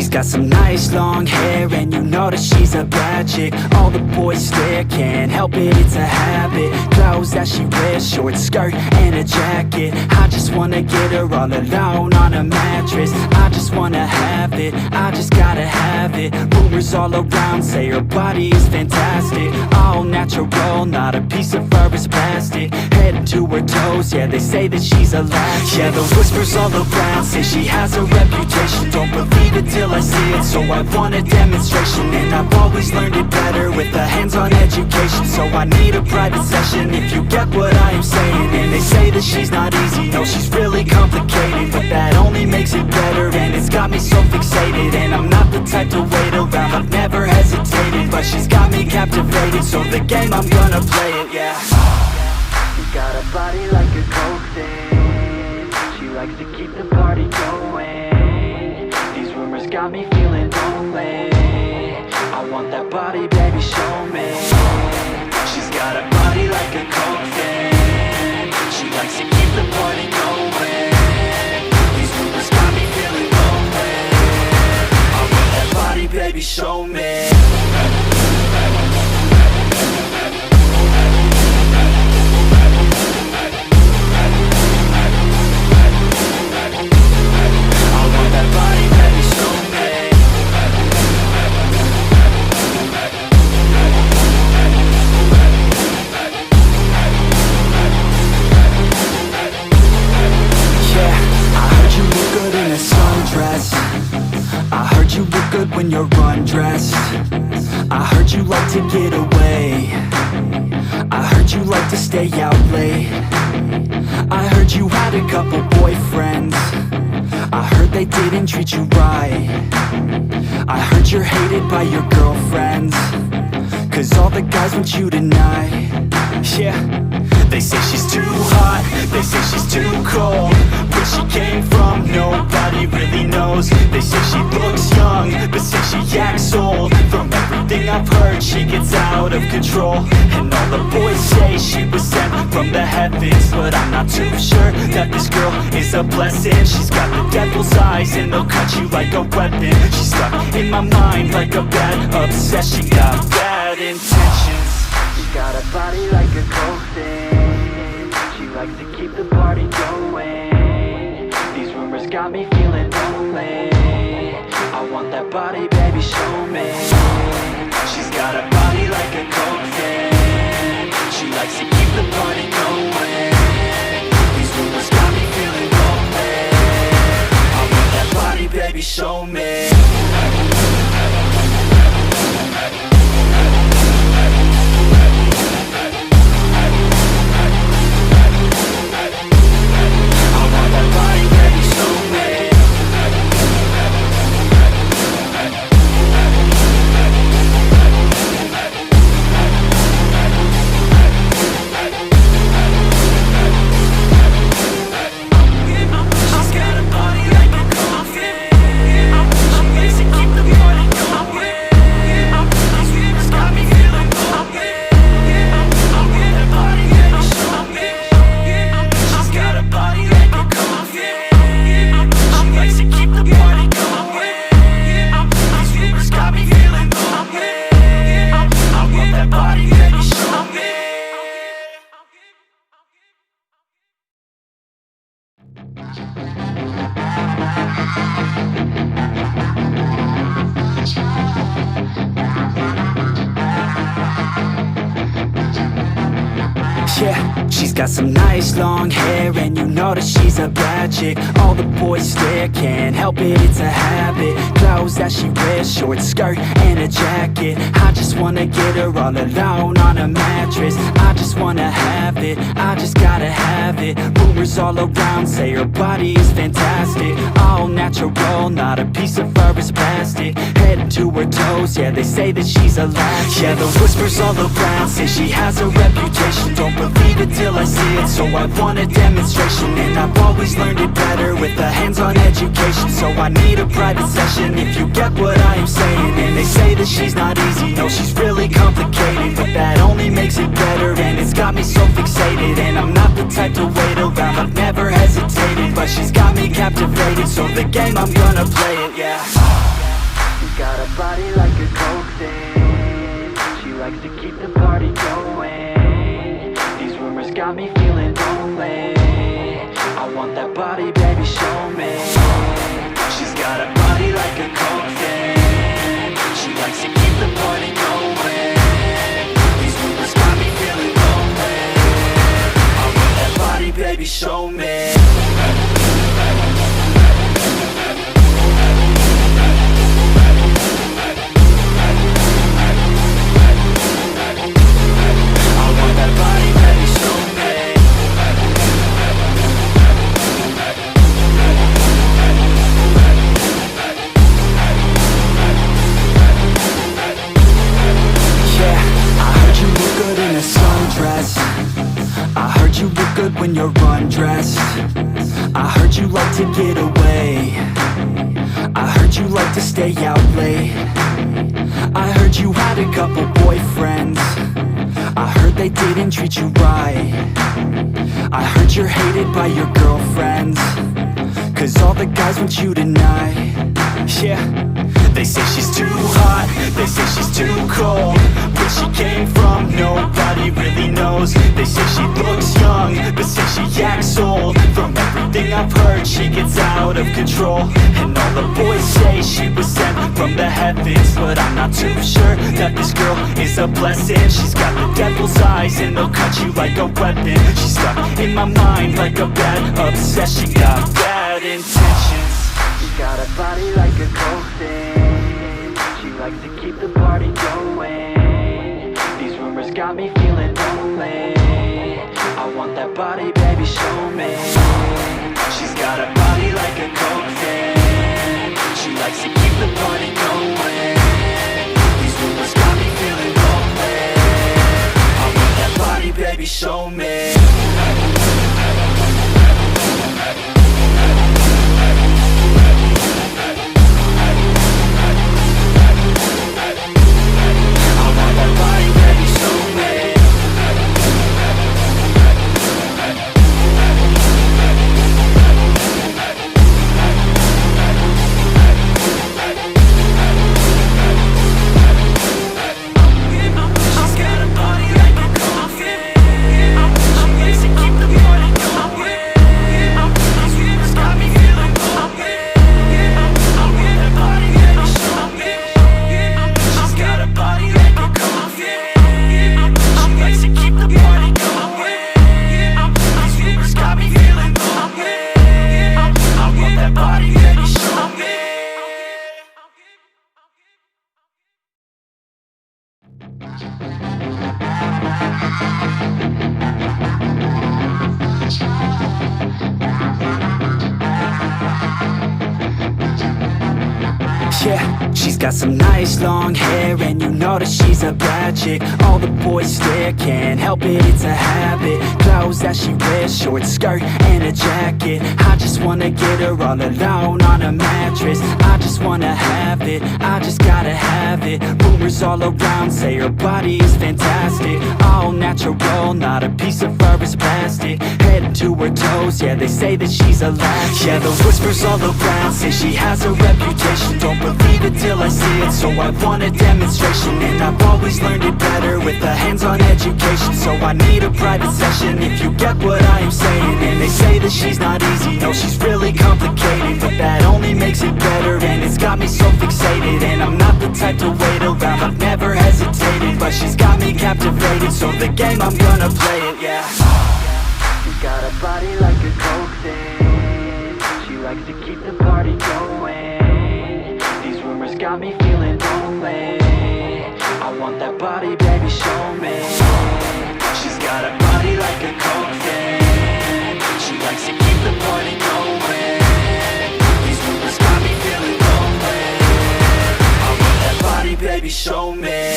She's got some nice long hair, and you know that she's a bad chick. All the boys stare, can't help it, it's a habit. Clothes that she wears, short skirt and a jacket. I just wanna get her all alone on a mattress. I just wanna have it, I just gotta have it. Rumors all around say her body is fantastic. All natural, not a piece of fur is plastic. Head to her toes, yeah, they say that she's a latch. Yeah, the whispers all around say she has a reputation. Don't believe it till I see it, so I want a demonstration. And I've always learned it better with a hands-on education. So I need a private session if you get what I am saying. And they say that she's not easy, no, she's really complicated. But that only makes it better, and it's got me so fixated. And I'm not the type to wait around, I've never hesitated. But she's got me captivated, so the game, I'm gonna play it, yeah. She's got a body like a coke thing. She likes to keep the party going. These rumors got me feeling lonely. I want that body, baby, show me. She's got a body like a coke thing. She likes to keep the party going. These rumors got me feeling lonely. I want that body, baby, show me. When you're undressed, I heard you like to get away. I heard you like to stay out late. I heard you had a couple boyfriends. I heard they didn't treat you right. I heard you're hated by your girlfriends, 'cause all the guys want you tonight. Yeah, they say she's too hot, they say she's too cold. Where she came from, nobody really knows. They say she looks young, but say she acts old. From everything I've heard, she gets out of control. And all the boys say she was sent from the heavens, but I'm not too sure that this girl is a blessing. She's got the devil's eyes, and they'll cut you like a weapon. She's stuck in my mind like a bad obsession. Got bad intentions. She's got a body like a coke thing. She likes to keep the party going. These rumors got me feeling lonely. I want that body, baby, show me. She's got a body like a coke thing. She likes to keep the party going. These rumors got me feeling lonely. I want that body, baby, show me. Yeah, she's got some nice long hair, and you know that she's a bad chick. All the boys stare, can't help it, it's a habit. Clothes that she wears, short skirt and a jacket. I just wanna get her all alone on a mattress. I just wanna have it, I just gotta have it. Rumors all around say her body is fantastic. All natural, not a piece of fur is plastic. Head to her toes, yeah, they say that she's a latch. Yeah, the whispers all around say she has a reputation. Don't believe it till I see it, so I want a demonstration. And I've always learned it better with a hands-on education. So I need a private session if you get what I am saying. And they say that she's not easy, no, she's really complicated. But that only makes it better, and it's got me so fixated. And I'm not the type to wait around, I've never hesitated. But she's got me captivated, so the game, I'm gonna play it, yeah. got a body like a coke thing. She likes to keep the party going. These rumors got me feeling lonely. I want that body, baby, show me. She's got a body like a coke thing. She likes to keep the party going. These rumors got me feeling lonely. I want that body, baby, show me. I heard you look good when you're undressed. I heard you like to get away. I heard you like to stay out late. I heard you had a couple boyfriends. I heard they didn't treat you right. I heard you're hated by your girlfriends, 'cause all the guys want you tonight. Yeah, they say she's too hot, they say she's too cold. Where she came from, nobody really knows. They say she looks young, but say she acts old. From everything I've heard, she gets out of control. And all the boys say she was sent from the heavens, but I'm not too sure that this girl is a blessing. She's got the devil's eyes and they'll cut you like a weapon. She's stuck in my mind like a bad obsession. Got bad intentions. She's got a body like a coke thing. She likes to keep the party going. These rumors got me feeling lonely. I want that body, baby, show me. She's got a body like a coke thing. She likes to keep the party going. These rumors got me feeling lonely. I want that body, baby, show me. Yeah, she's got some nice long hair, and you know that she's a bad chick. All the boys stare, can't help it, it's a habit. Clothes that she wears, short skirt and a jacket. I just wanna get her all alone on a mattress. I just wanna have it, I just gotta have it. Rumors all around say her body is fantastic. All natural, not a piece of fur is plastic. Head to her toes, yeah, they say that she's a latch. Yeah, the whispers all around say she has a reputation. Don't believe it till I see it, so I want a demonstration. And I've always learned it better with a hands-on education. So I need a private session if you get what I am saying. And they say that she's not easy, no, she's really complicated. But that only makes it better, and it's got me so fixated. And I'm not the type to wait around, I've never hesitated. But she's got me captivated, so the game, I'm gonna play it, yeah. She's got a body like a coke thing. She likes to keep the party going. These rumors got me feeling lonely. I want that body, baby, show me. She's got a body like a coke thing. She likes to keep the party going. These rumors got me feeling lonely. I want that body, baby, show me.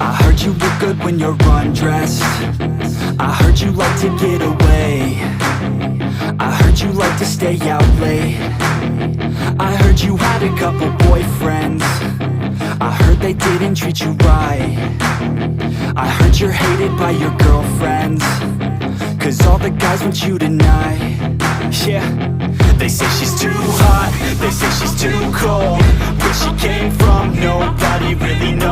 I heard you you're undressed. I heard you like to get away. I heard you like to stay out late. I heard you had a couple boyfriends. I heard they didn't treat you right. I heard you're hated by your girlfriends, 'cause all the guys want you tonight. Yeah, they say she's too hot, they say she's too cold. Where she came from, nobody really knows.